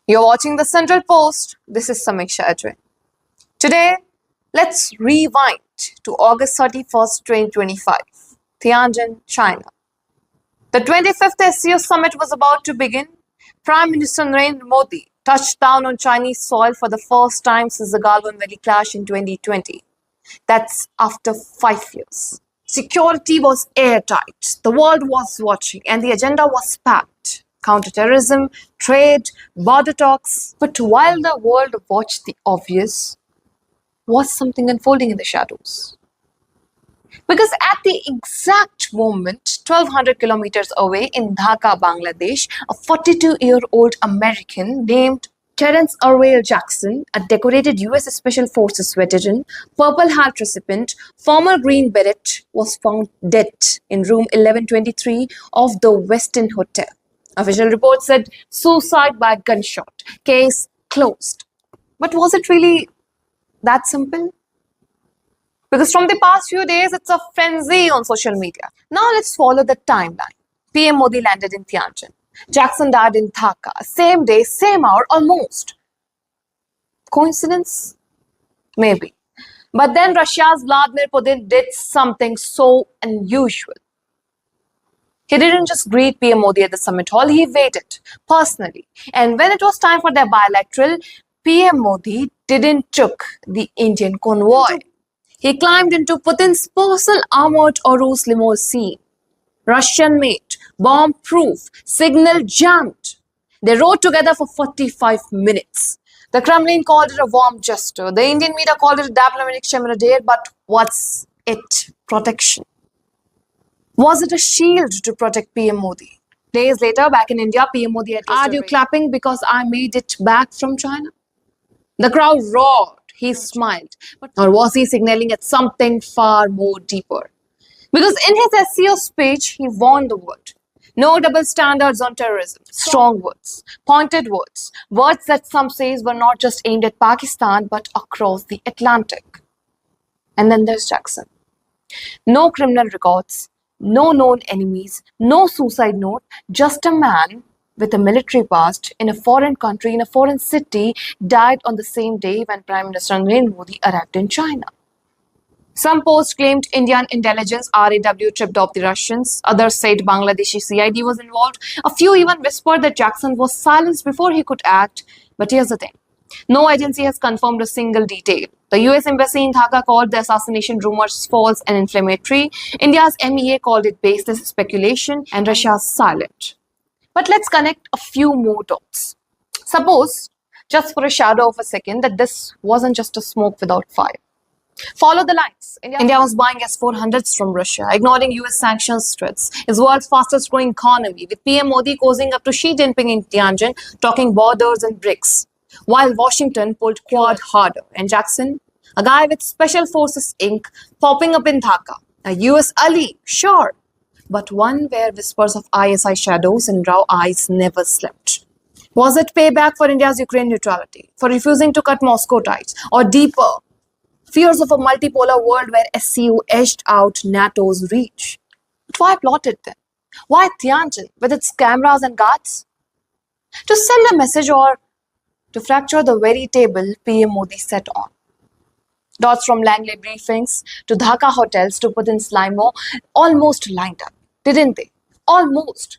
You're watching the Central Post. This is Samiksha Ajay. Today, let's rewind to August 31st, 2025, Tianjin, China. The 25th SCO summit was about to begin. Prime Minister Narendra Modi touched down on Chinese soil for the first time since the Galwan Valley clash in 2020. That's after 5 years. Security was airtight, the world was watching, and the agenda was packed. Counterterrorism, trade, border talks. But while the world watched the obvious, was something unfolding in the shadows. Because at the exact moment, 1200 kilometers away in Dhaka, Bangladesh, a 42-year-old American named Terrence Arvale Jackson, a decorated US Special Forces veteran, Purple Heart recipient, former Green Beret, was found dead in room 1123 of the Westin Hotel. Official reports said suicide by gunshot, case closed. But was it really that simple? Because from the past few days, it's a frenzy on social media. Now let's follow the timeline. PM Modi landed in Tianjin. Jackson died in Dhaka. Same day, same hour, almost. Coincidence? Maybe. But then Russia's Vladimir Putin did something so unusual. He didn't just greet PM Modi at the summit hall, he waited personally. And when it was time for their bilateral, PM Modi didn't took the Indian convoy. He climbed into Putin's personal armored Urus limousine. Russian-made, bomb-proof, signal jammed. They rode together for 45 minutes. The Kremlin called it a warm gesture. The Indian media called it a diplomatic chamarade. But what's it? Protection. Was it a shield to protect PM Modi? Days later, back in India, PM Modi had "Are you clapping because I made it back from China?" The crowd roared. He smiled. Or was he signaling at something far more deeper? Because in his SCO speech, he warned the world. No double standards on terrorism. Strong words, pointed words, words that some says were not just aimed at Pakistan but across the Atlantic. And then there's Jackson. No criminal records, no known enemies, no suicide note, just a man with a military past in a foreign country, in a foreign city, died on the same day when Prime Minister Narendra Modi arrived in China. Some posts claimed Indian intelligence RAW tripped off the Russians. Others said Bangladeshi CID was involved. A few even whispered that Jackson was silenced before he could act. But here's the thing. No agency has confirmed a single detail. The US Embassy in Dhaka called the assassination rumors false and inflammatory. India's MEA called it baseless speculation, and Russia's silent. But let's connect a few more dots. Suppose, just for a shadow of a second, that this wasn't just a smoke without fire. Follow the lines. India was buying S-400s from Russia, ignoring US sanctions threats. Is world's fastest growing economy, with PM Modi cozying up to Xi Jinping in Tianjin, talking borders and BRICS, while Washington pulled Quad harder. And Jackson, a guy with Special Forces Inc., popping up in Dhaka, a US ally, sure, but one where whispers of ISI shadows and raw eyes never slept. Was it payback for India's Ukraine neutrality, for refusing to cut Moscow ties, or deeper, fears of a multipolar world where SCO edged out NATO's reach? But why plot it then? Why Tianjin with its cameras and guards? To send a message or to fracture the very table PM Modi sat on. Dots from Langley briefings to Dhaka hotels to Putin's limo almost lined up, didn't they? Almost.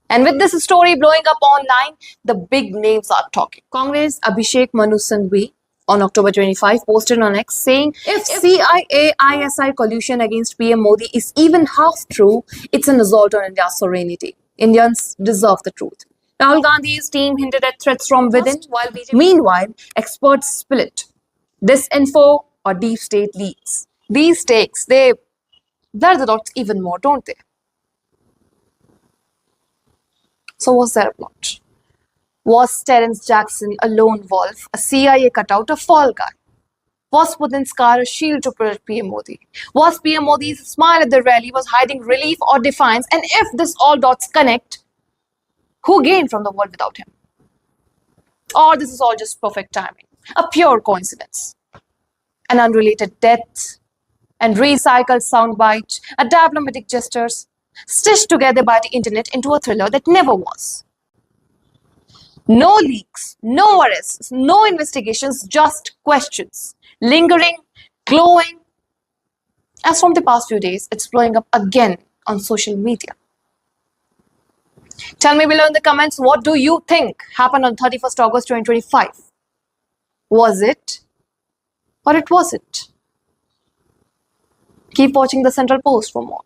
And with this story blowing up online, the big names are talking. Congress Abhishek Manu Singhvi on October 25 posted on X saying, if CIA-ISI collusion against PM Modi is even half true, it's an assault on India's sovereignty. Indians deserve the truth. Rahul Gandhi's team hinted at threats from within. Meanwhile, experts split. Disinfo or deep state leaks. These takes, they blur the dots even more, don't they? So was there a plot? Was Terrence Jackson a lone wolf, a CIA cutout, a fall guy? Was Putin's car a shield to protect PM Modi? Was PM Modi's smile at the rally was hiding relief or defiance? And if this all dots connect, who gained from the world without him? Or this is all just perfect timing, a pure coincidence, an unrelated death, and recycled soundbite, a diplomatic gestures, stitched together by the internet into a thriller that never was. No leaks, no arrests, no investigations, just questions. Lingering, glowing. As from the past few days, it's blowing up again on social media. Tell me below in the comments, what do you think happened on 31st August 2025? Was it or it wasn't? Keep watching the Central Post for more.